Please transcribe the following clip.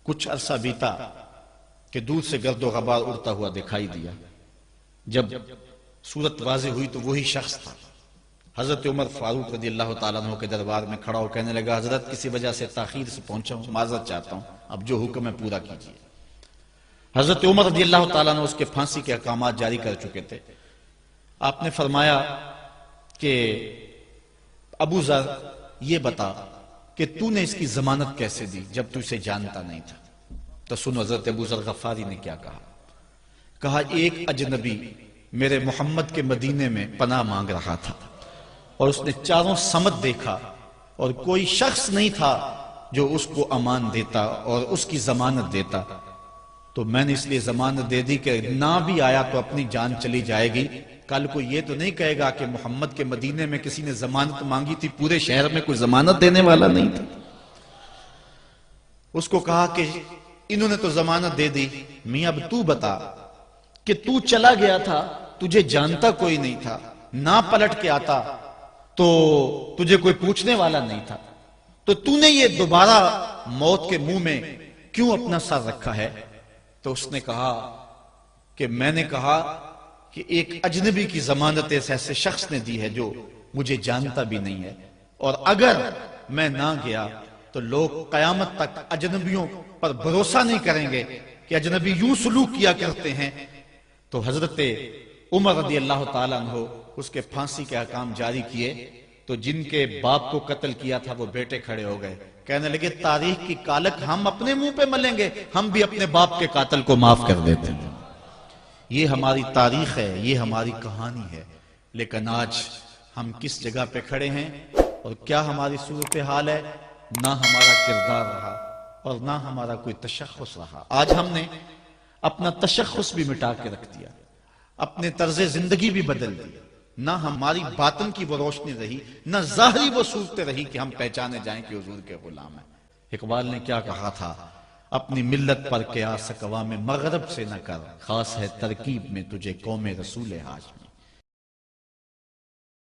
کچھ عرصہ بیتا کہ دور سے گرد و غبار اڑتا ہوا دکھائی دیا. جب صورت واضح ہوئی تو وہی شخص تھا. حضرت عمر فاروق رضی اللہ تعالیٰ عنہ کے دربار میں کھڑا ہو کہنے لگا حضرت کسی وجہ سے تاخیر سے پہنچا ہوں، معذرت چاہتا ہوں، اب جو حکم ہے پورا کیجیے. حضرت عمر رضی اللہ تعالیٰ عنہ اس کے پھانسی کے احکامات جاری کر چکے تھے. آپ نے فرمایا کہ ابو ذر یہ بتا کہ تو نے اس کی ضمانت کیسے دی جب تو اسے جانتا نہیں تھا؟ تو سنو حضرت ابو ذر غفاری نے کیا کہا. کہا ایک اجنبی میرے محمد کے مدینے میں پناہ مانگ رہا تھا اور اس نے چاروں سمت دیکھا اور کوئی شخص نہیں تھا جو اس کو امان دیتا اور اس کی ضمانت دیتا، تو میں نے اس لیے ضمانت دے دی کہ نہ بھی آیا تو اپنی جان چلی جائے گی. کل کو یہ تو نہیں کہے گا کہ محمد کے مدینے میں کسی نے ضمانت مانگی تھی، پورے شہر میں کوئی ضمانت دینے والا نہیں تھا. اس کو کہا کہ انہوں نے تو ضمانت دے دی، میاں اب تو بتا کہ تو چلا گیا تھا، تجھے جانتا کوئی نہیں تھا، نہ پلٹ کے آتا تو تجھے کوئی پوچھنے والا نہیں تھا، تو نے یہ دوبارہ موت کے منہ میں کیوں اپنا سر رکھا ہے؟ تو اس نے کہا کہ میں نے کہا کہ ایک اجنبی کی ضمانت ایسے شخص نے دی ہے جو مجھے جانتا بھی نہیں ہے، اور اگر میں نہ گیا تو لوگ قیامت تک اجنبیوں پر بھروسہ نہیں کریں گے کہ اجنبی یوں سلوک کیا کرتے ہیں. تو حضرت عمر رضی اللہ تعالیٰ عنہ اس کے پھانسی کے احکام جاری کیے. تو جن کے باپ کو قتل کیا تھا وہ بیٹے کھڑے ہو گئے، کہنے لگے تاریخ کی کالک ہم اپنے منہ پہ ملیں گے، ہم بھی اپنے باپ کے قاتل کو معاف کر دیتے ہیں. یہ ہماری تاریخ ہے، یہ ہماری کہانی ہے. لیکن آج ہم کس جگہ پہ کھڑے ہیں اور کیا ہماری صورتحال ہے؟ نہ ہمارا کردار رہا اور نہ ہمارا کوئی تشخص رہا. آج ہم نے اپنا تشخص بھی مٹا کے رکھ دیا، اپنے طرز زندگی بھی بدل دی. نہ ہماری باطن کی وہ روشنی رہی، نہ ظاہری وہ صورت رہی کہ ہم پہچانے جائیں کہ حضور کے غلام ہیں. اقبال نے کیا کہا تھا؟ اپنی ملت پر قیاس اقوام مغرب سے نہ کر، خاص ہے ترکیب میں تجھے قوم رسول ہاشمی.